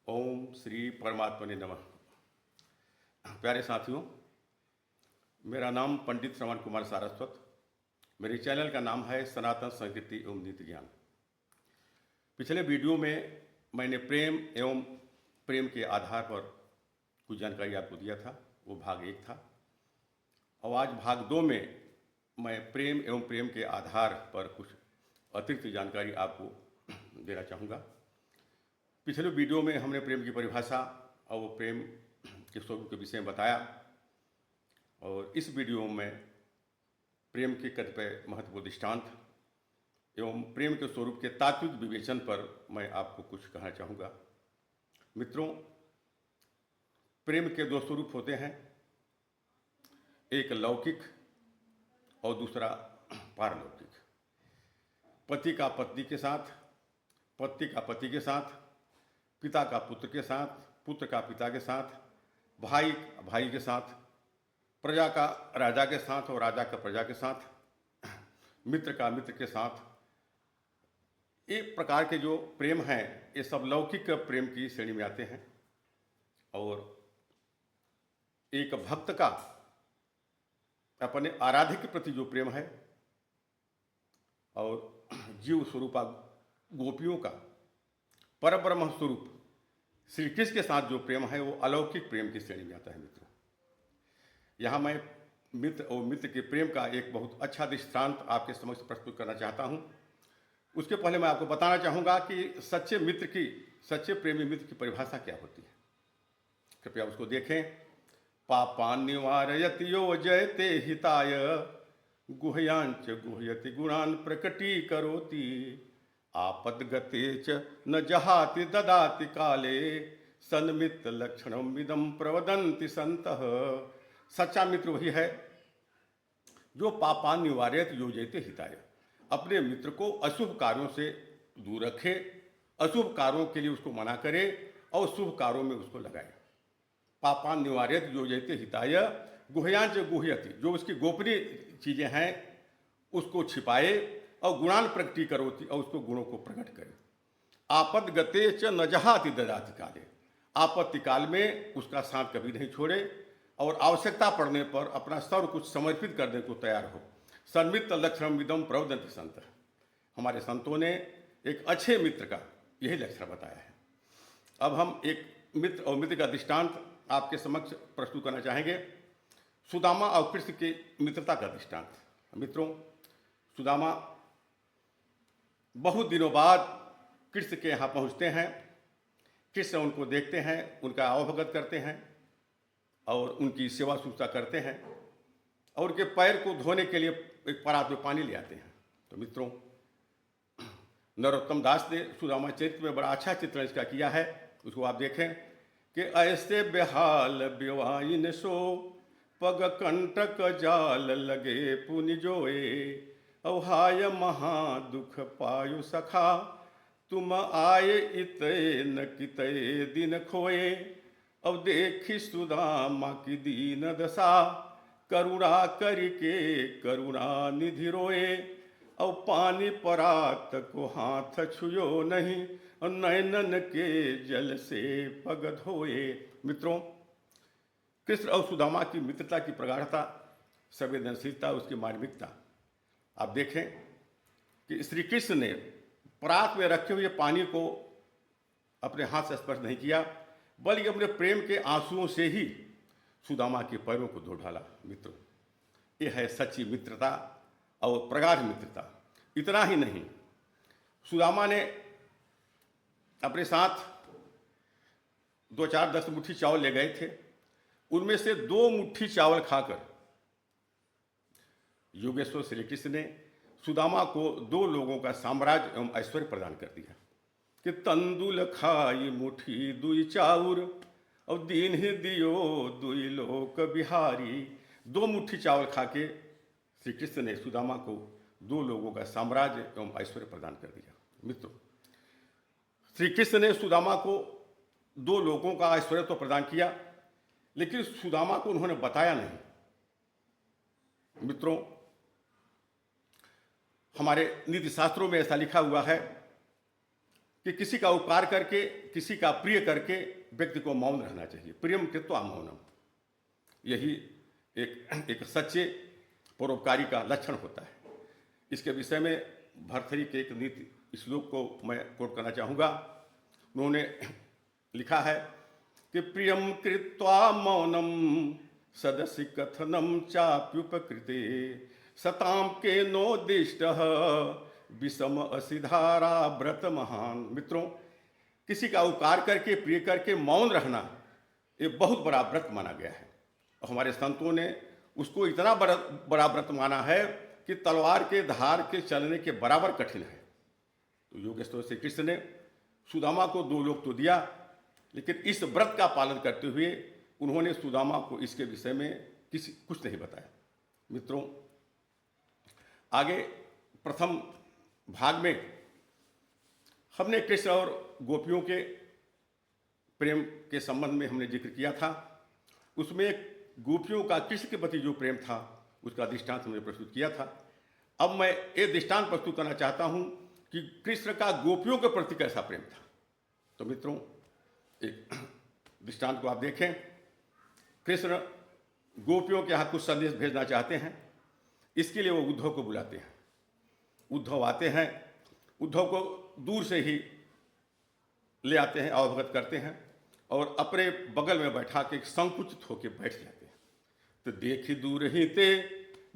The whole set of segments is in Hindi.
ओम श्री परमात्मने नमः। प्यारे साथियों, मेरा नाम पंडित श्रवण कुमार सारस्वत। मेरे चैनल का नाम है सनातन संस्कृति एवं नीति ज्ञान। पिछले वीडियो में मैंने प्रेम एवं प्रेम के आधार पर कुछ जानकारी आपको दिया था, वो भाग 1 था। और आज भाग 2 में मैं प्रेम एवं प्रेम के आधार पर कुछ अतिरिक्त जानकारी आपको देना चाहूँगा। पिछले वीडियो में हमने प्रेम की परिभाषा और वो प्रेम के स्वरूप के विषय में बताया, और इस वीडियो में प्रेम के कतिपय महत्वपूर्ण दृष्टांत एवं प्रेम के स्वरूप के तात्विक विवेचन पर मैं आपको कुछ कहना चाहूँगा। मित्रों, प्रेम के 2 स्वरूप होते हैं, एक लौकिक और दूसरा पारलौकिक। पति का पत्नी के साथ, पत्नी का पति के साथ, पिता का पुत्र के साथ, पुत्र का पिता के साथ, भाई भाई के साथ, प्रजा का राजा के साथ और राजा का प्रजा के साथ, मित्र का मित्र के साथ। एक प्रकार के जो प्रेम हैं ये सब लौकिक प्रेम की श्रेणी में आते हैं। और एक भक्त का अपने आराध्य के प्रति जो प्रेम है और जीव स्वरूपा गोपियों का परब्रह्म स्वरूप श्री कृष्ण के साथ जो प्रेम है वो अलौकिक प्रेम की श्रेणी में आता है। मित्रों, यहाँ मैं मित्र और मित्र के प्रेम का एक बहुत अच्छा दृष्टांत आपके समक्ष प्रस्तुत करना चाहता हूँ। उसके पहले मैं आपको बताना चाहूँगा कि सच्चे प्रेमी मित्र की परिभाषा क्या होती है। कृपया उसको देखें। पापान निवारयति यो जयते हिताय, गुह्यांच गुह्यति गुणान प्रकटीकरोति, आपद्गते च न जहाति ददाति काले, सन्मित्र लक्षणम विदम प्रवदन्ति संतः। सच्चा मित्र वही है जो पापान निवारयत योजयते हिताय, अपने मित्र को अशुभ कार्यों से दूर रखे, अशुभ कार्यों के लिए उसको मना करे और शुभ कार्यों में उसको लगाए। पापान निवारयत योजयते हिताय, गुह्यांच गुह्यति, जो उसकी गोपनीय चीज़ें हैं उसको छिपाए, और गुणान प्रकटी करोति, और उसको गुणों को प्रकट करे। आपद गते च न जहाति ददाति काले, आपत्ति काल में उसका साथ कभी नहीं छोड़े और आवश्यकता पड़ने पर अपना सर्व कुछ समर्पित करने को तैयार हो। सन्मित्र लक्षणम विदम प्रवदन्ति संत, हमारे संतों ने एक अच्छे मित्र का यही लक्षण बताया है। अब हम एक मित्र और मित्र का दृष्टांत आपके समक्ष प्रस्तुत करना चाहेंगे। सुदामा और कृष्ण की मित्रता का दृष्टांत। मित्रों, सुदामा बहुत दिनों बाद कृष्ण के यहाँ पहुँचते हैं। कृष्ण उनको देखते हैं, उनका अवभगत करते हैं और उनकी सेवा शुश्रूषा करते हैं, और उनके पैर को धोने के लिए एक परात में पानी ले आते हैं। तो मित्रों, नरोत्तम दास ने सुदामा चरित्र में बड़ा अच्छा चित्रण इसका किया है, उसको आप देखें कि ऐसे बेहाल बेवाइन सो, पग कंटक जाल लगे पुनि जोए, अवहाय महा दुख पायु सखा, तुम आए इतने न कितने दिन खोए, अब देखी सुदामा की दीन दशा, करुणा करके करुणा निधि रोए, अब पानी परात को हाथ छुयो नहीं, और नैनन के जल से पग धोए। मित्रों, कृष्ण और सुदामा की मित्रता की प्रगाढ़ता, संवेदनशीलता, उसकी मार्मिकता आप देखें कि श्री कृष्ण ने परात में रखे हुए पानी को अपने हाथ से स्पर्श नहीं किया, बल्कि अपने प्रेम के आंसुओं से ही सुदामा के पैरों को धो डाला। मित्रों, ये है सच्ची मित्रता और प्रगाढ़ मित्रता। इतना ही नहीं, सुदामा ने अपने साथ 2-4-10 मुट्ठी चावल ले गए थे। उनमें से 2 मुट्ठी चावल खाकर योगेश्वर श्री कृष्ण ने सुदामा को 2 लोगों का साम्राज्य एवं ऐश्वर्य प्रदान कर दिया कि तंदुल खाई मुट्ठी दुई चाउर, और दीन ही दियो दुई लोक बिहारी। 2 मुट्ठी चावल खा के श्री कृष्ण ने सुदामा को 2 लोगों का साम्राज्य एवं ऐश्वर्य प्रदान कर दिया। मित्रों, श्री कृष्ण ने सुदामा को 2 लोगों का ऐश्वर्य तो प्रदान किया, लेकिन सुदामा को उन्होंने बताया नहीं। मित्रों, हमारे नीति शास्त्रों में ऐसा लिखा हुआ है कि किसी का उपकार करके, किसी का प्रिय करके व्यक्ति को मौन रहना चाहिए। प्रियम कृत्वा मौनम, यही एक सच्चे परोपकारी का लक्षण होता है। इसके विषय में भर्तृहरि के एक नीति श्लोक को मैं कोट करना चाहूँगा। उन्होंने लिखा है कि प्रियम कृत्वा मौनम सदसि कथनम चाप्युपकृते सताम के नोदिष्ट विषम असिधारा व्रत महान। मित्रों, किसी का उपकार करके, प्रिय करके मौन रहना ये बहुत बड़ा व्रत माना गया है। और हमारे संतों ने उसको इतना बड़ा व्रत माना है कि तलवार के धार के चलने के बराबर कठिन है। तो योगेश्वर श्री कृष्ण ने सुदामा को 2 लोक तो दिया, लेकिन इस व्रत का पालन करते हुए उन्होंने सुदामा को इसके विषय में कुछ नहीं बताया। मित्रों, आगे प्रथम भाग में हमने कृष्ण और गोपियों के प्रेम के संबंध में हमने जिक्र किया था। उसमें गोपियों का कृष्ण के प्रति जो प्रेम था उसका दृष्टांत हमने प्रस्तुत किया था। अब मैं एक दृष्टांत प्रस्तुत करना चाहता हूं कि कृष्ण का गोपियों के प्रति कैसा प्रेम था। तो मित्रों, एक दृष्टांत को आप देखें। कृष्ण गोपियों के यहाँ कुछ संदेश भेजना चाहते हैं, इसके लिए वो उद्धव को बुलाते हैं। उद्धव आते हैं, उद्धव को दूर से ही ले आते हैं, अवगत करते हैं और अपने बगल में बैठा के संकुचित होकर बैठ जाते हैं। तो देखी दूर ही ते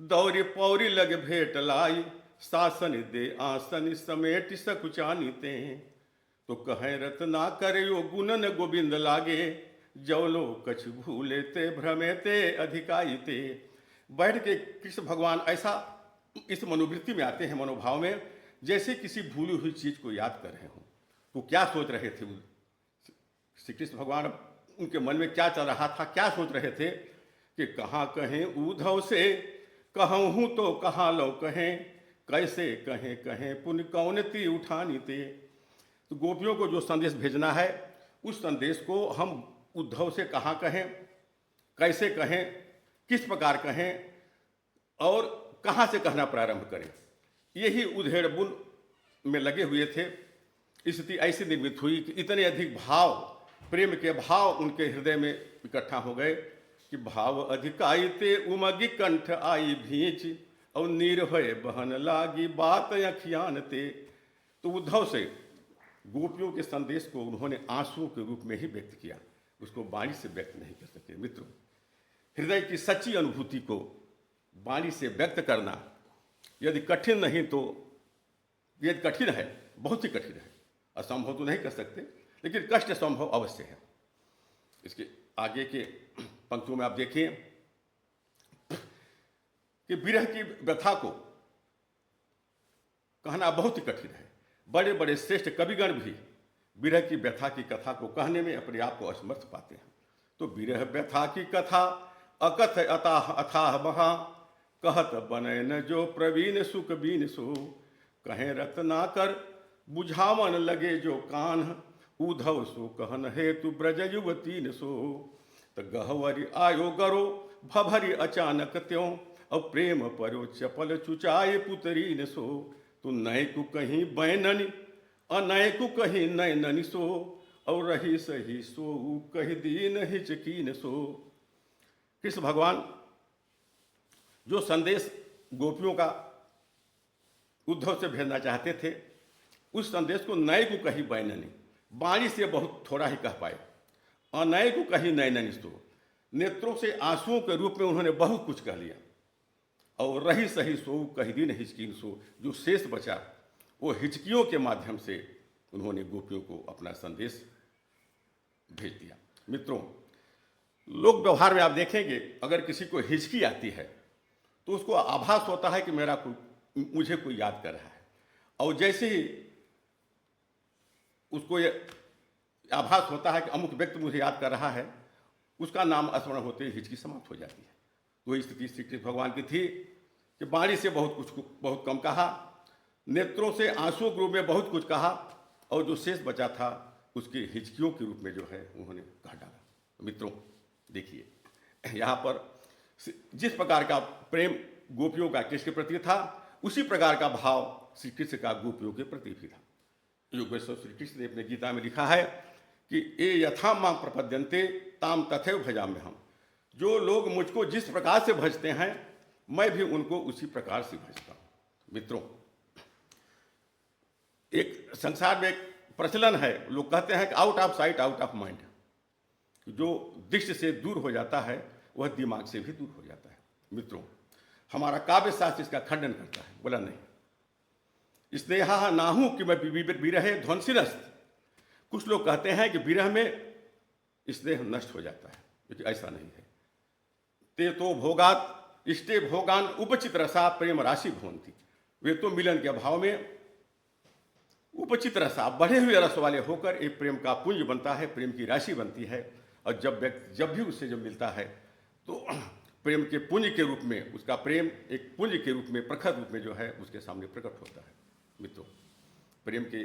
दौरी पौरी लग भेट लाई शासन दे आसन समेट सकुचानी ते तो कहें रत्ना करो गुणन गोविंद लागे जवलो कछ भूले ते भ्रमे ते अधिकाई ते। बैठ के कृष्ण भगवान ऐसा इस मनोवृत्ति में आते हैं, मनोभाव में, जैसे किसी भूली हुई चीज को याद कर रहे हों। तो क्या सोच रहे थे श्री कृष्ण भगवान, उनके मन में क्या चल रहा था, क्या सोच रहे थे कि कहाँ कहें उद्धव से कहूँ तो कहाँ लो कहें कैसे कहें कहें पुण्य कौन ती उठानी ते। तो गोपियों को जो संदेश भेजना है उस संदेश को हम उद्धव से कहाँ कहें, कैसे कहें, किस प्रकार कहें और कहाँ से कहना प्रारंभ करें, यही उधेड़ बुन में लगे हुए थे। स्थिति ऐसी निर्मित हुई कि इतने अधिक भाव, प्रेम के भाव उनके हृदय में इकट्ठा हो गए कि भाव अधिकाई ते उमगी कंठ आई भींच और निर्भय बहन लागी बात अखियान ते। तो उद्धव से गोपियों के संदेश को उन्होंने आंसुओं के रूप में ही व्यक्त किया, उसको वाणी से व्यक्त नहीं कर सके। मित्रों, हृदय की सच्ची अनुभूति को वाणी से व्यक्त करना यदि कठिन नहीं तो यदि कठिन है, बहुत ही कठिन है, असंभव तो नहीं कर सकते, लेकिन कष्ट संभव अवश्य है। इसके आगे के पंक्तियों में आप देखिए कि विरह की व्यथा को कहना बहुत ही कठिन है। बड़े बड़े श्रेष्ठ कविगण भी विरह की व्यथा की कथा को कहने में अपने आप को असमर्थ पाते हैं। तो विरह व्यथा की कथा अकथ अताह अथाह महा कहत बने न जो प्रवीण सुख बीन सो कहें रत्ना कर बुझावन लगे जो कान उधव सो कहन हेतु ब्रज युवती सो। तो गहवरी आयो गरो भभरी अचानक त्यों और प्रेम परो चपल चुचाए पुतरी न सो। तो नय को कहीं बैननी अनय को कहीं नयननि सो और रही सही सो कही दीन हिचकीन सो। कृष्ण भगवान जो संदेश गोपियों का उद्धव से भेजना चाहते थे उस संदेश को नय को कही बैननी, वाणी से बहुत थोड़ा ही कह पाए, अनय को कही नयननि सो, नेत्रों से आंसुओं के रूप में उन्होंने बहुत कुछ कह लिया। और रही सही सो कही दीन हिचकीन सो, जो शेष बचा वो हिचकियों के माध्यम से उन्होंने गोपियों को अपना संदेश भेज दिया। मित्रों, लोक व्यवहार में आप देखेंगे अगर किसी को हिचकी आती है तो उसको आभास होता है कि मुझे कोई याद कर रहा है, और जैसे ही उसको ये आभास होता है कि अमुक व्यक्ति मुझे याद कर रहा है, उसका नाम स्मरण होते ही हिचकी समाप्त हो जाती है। वही स्थिति श्री कृष्ण भगवान की थी कि वाणी से बहुत कम कहा, नेत्रों से आंसुओं के रूप में बहुत कुछ कहा, और जो शेष बचा था उसके हिचकियों के रूप में जो है उन्होंने कह डाला। मित्रों देखिए, यहाँ पर जिस प्रकार का प्रेम गोपियों का कृष्ण के प्रति था उसी प्रकार का भाव श्री कृष्ण का गोपियों के प्रति भी था। योगेश्वर श्री कृष्ण ने अपने गीता में लिखा है कि ये यथा मां प्रपद्यन्ते ताम तथैव भजाम्यहम्। जो लोग मुझको जिस प्रकार से भजते हैं मैं भी उनको उसी प्रकार से भजता हूँ। मित्रों, एक संसार में एक प्रचलन है, लोग कहते हैं कि out of sight out of mind. जो दृष्टि से दूर हो जाता है वह दिमाग से भी दूर हो जाता है। मित्रों, हमारा काव्य शास्त्र इसका खंडन करता है, बोला नहीं। स्नेहा नाहू कि मैं विरहे ध्वंसिनस्त। कुछ लोग कहते हैं कि विरह में स्नेह नष्ट हो जाता है, लेकिन ऐसा नहीं है। ते तो भोगात इष्टे भोगान उपचित रसा प्रेम राशि भवंती। वे तो मिलन के अभाव में उपचित रसा बढ़े हुए रस वाले होकर एक प्रेम का पुंज बनता है, प्रेम की राशि बनती है। और जब व्यक्ति जब भी उससे जब मिलता है तो प्रेम के पुंज के रूप में उसका प्रेम एक पुंज के रूप में प्रखर रूप में जो है उसके सामने प्रकट होता है। मित्रों, प्रेम के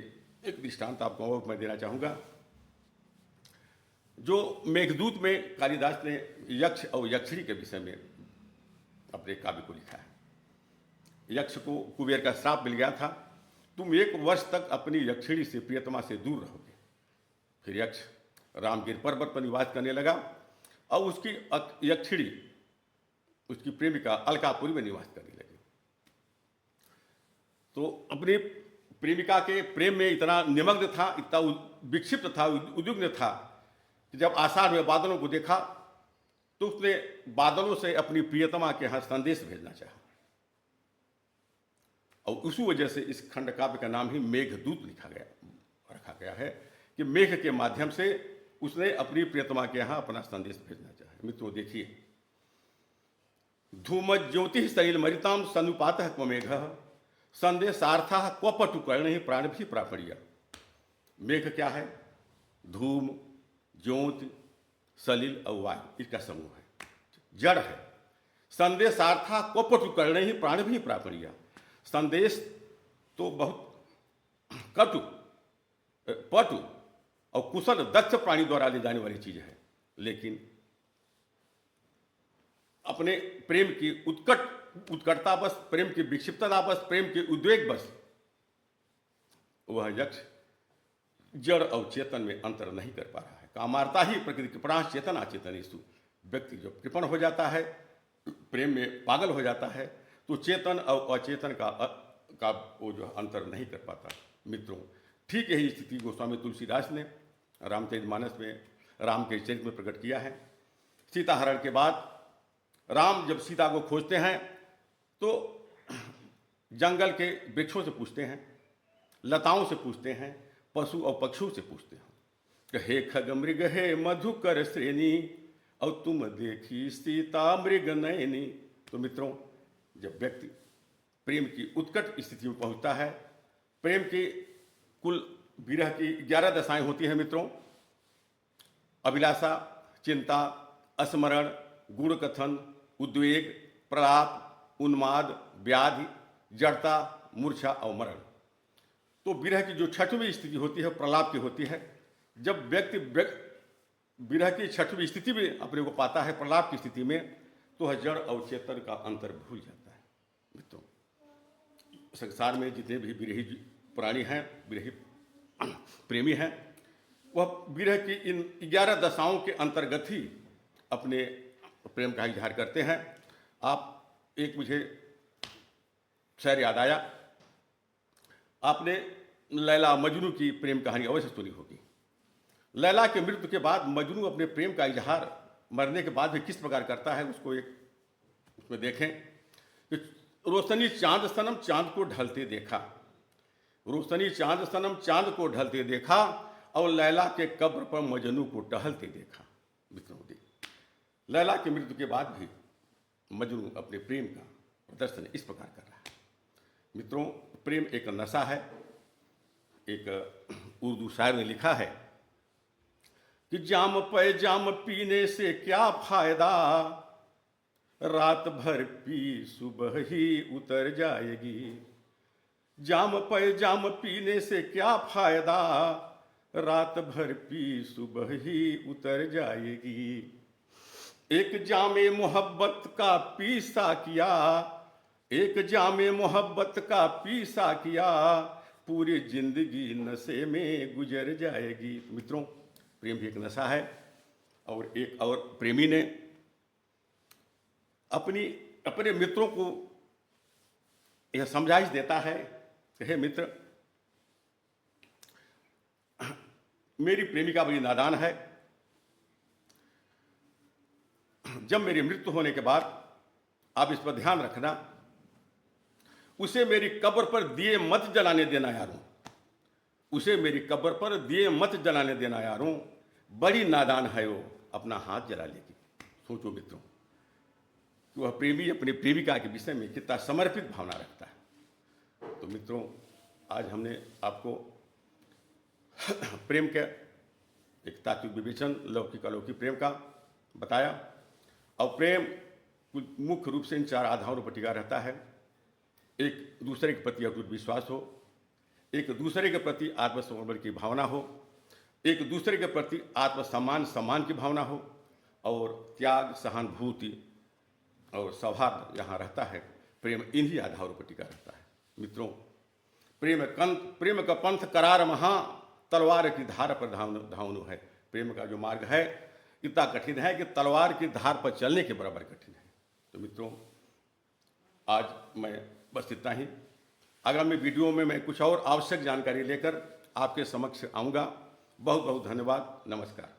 एक दृष्टांत आपको मैं देना चाहूँगा। जो मेघदूत में कालिदास ने यक्ष और यक्षिणी के विषय में अपने काव्य को लिखा है। यक्ष को कुबेर का श्राप मिल गया था, तुम 1 वर्ष तक अपनी यक्षिणी से प्रियतमा से दूर रहोगे। फिर यक्ष रामगिर पर्वत पर निवास करने लगा और उसकी यक्षिणी उसकी प्रेमिका अलकापुरी में निवास करने लगी। तो अपनी प्रेमिका के प्रेम में इतना निमग्न था, इतना विक्षिप्त था, उद्विग्न था कि जब आषाढ़ में बादलों को देखा तो उसने बादलों से अपनी प्रियतमा के यहाँ संदेश भेजना चाहा। और उसी वजह से इस खंड काव्य का नाम ही मेघदूत रखा गया है कि मेघ के माध्यम से उसने अपनी प्रियतमा के यहाँ अपना संदेश भेजना चाहा। मित्रों, देखिए, धूम ज्योति सलिल मरिताम सनुपात मेघ संदेशार्था क्वपटु कर्ण ही प्राण भी प्रापणिया। मेघ क्या है? धूम, ज्योति, सलिल और वायु, इसका समूह है, जड़ है। संदेशार्था क्वपटु कर्ण ही प्राण भी प्रापणिया। संदेश तो बहुत कटु, पटु और कुशल दक्ष प्राणी द्वारा ले जाने वाली चीज है, लेकिन अपने प्रेम की उत्कटता बस, प्रेम की विक्षिप्तता बस, प्रेम के उद्वेग बस वह यक्ष जड़ और चेतन में अंतर नहीं कर पा रहा है। कामार्ता ही प्रकृति कृपणाश चेतन अचेतनेषु। व्यक्ति जब कृपण हो जाता है, प्रेम में पागल हो जाता है, तो चेतन और अचेतन का वो जो अंतर नहीं कर पाता। मित्रों, ठीक यही स्थिति गोस्वामी तुलसीदास ने रामचरितमानस में राम के चरित्र में प्रकट किया है। सीता हरण के बाद राम जब सीता को खोजते हैं तो जंगल के वृक्षों से पूछते हैं, लताओं से पूछते हैं, पशु और पक्षियों से पूछते हैं। हे खग मृग हे मधुकर श्रेणी और तुम देखी सीता मृग नयनी। तो मित्रों, जब व्यक्ति प्रेम की उत्कट स्थिति में पहुंचता है, प्रेम की कुल विरह की 11 दशाएं होती हैं मित्रों। अभिलाषा, चिंता, स्मरण, गुण कथन, उद्वेग, प्रलाप, उन्माद, व्याधि, जड़ता, मूर्छा और मरण। तो विरह की जो छठवीं स्थिति होती है प्रलाप की होती है। जब व्यक्ति विरह की छठवीं स्थिति में अपने को पाता है, प्रलाप की स्थिति में, तो वह जड़ और चेतन का अंतर भूल जाता है। मित्रों, संसार में जितने भी विरही प्राणी हैं, विरही प्रेमी हैं, वह विरह की इन 11 दशाओं के अंतर्गत ही अपने प्रेम का इजहार करते हैं। आप एक मुझे शेर याद आया, आपने लैला मजनू की प्रेम कहानी अवश्य सुनी होगी। लैला के मृत्यु के बाद मजनू अपने प्रेम का इजहार मरने के बाद भी किस प्रकार करता है, उसको एक उसमें देखें कि रोशनी चांद सनम चांद को ढलते देखा, रोशनी चांद सनम चांद को ढलते देखा और लैला के कब्र पर मजनू को टहलते देखा। मित्रों, लैला की मृत्यु के बाद भी मजनू अपने प्रेम का प्रदर्शन इस प्रकार कर रहा है। मित्रों, प्रेम एक नशा है। एक उर्दू शायर ने लिखा है कि जाम पे जाम पीने से क्या फायदा, रात भर पी सुबह ही उतर जाएगी। जाम पे जाम पीने से क्या फायदा, रात भर पी सुबह ही उतर जाएगी। एक जामे मोहब्बत का पीसा किया, एक जामे मोहब्बत का पीसा किया, पूरी जिंदगी नशे में गुजर जाएगी। मित्रों, प्रेम भी एक नशा है। और एक और प्रेमी ने अपने मित्रों को यह समझाइश देता है कि हे मित्र, मेरी प्रेमिका बड़ी नादान है। जब मेरी मृत्यु होने के बाद आप इस पर ध्यान रखना, उसे मेरी कब्र पर दिए मत जलाने देना यारों, उसे मेरी कब्र पर दिए मत जलाने देना यारों, बड़ी नादान है वो, अपना हाथ जला लेगी। सोचो मित्रों कि वह प्रेमी अपनी प्रेमिका के विषय में कितना समर्पित भावना रखता है। तो मित्रों, आज हमने आपको प्रेम के एक तात्विक विवेचन, लौकिक अलौकिक प्रेम का बताया। और प्रेम मुख्य रूप से इन 4 आधारों पर टिका रहता है। एक दूसरे के प्रति अटूट विश्वास हो, एक दूसरे के प्रति आत्मसमर्पण की भावना हो, एक दूसरे के प्रति सम्मान की भावना हो, और त्याग, सहानुभूति और सौहार्द यहाँ रहता है। प्रेम इन्हीं आधारों पर टिका रहता है। मित्रों, प्रेम का पंथ करार महा, तलवार की धार पर धावनु है। प्रेम का जो मार्ग है इतना कठिन है कि तलवार की धार पर चलने के बराबर कठिन है। तो मित्रों, आज मैं बस इतना ही। आगामी वीडियो में मैं कुछ और आवश्यक जानकारी लेकर आपके समक्ष आऊँगा। बहुत बहुत धन्यवाद। नमस्कार।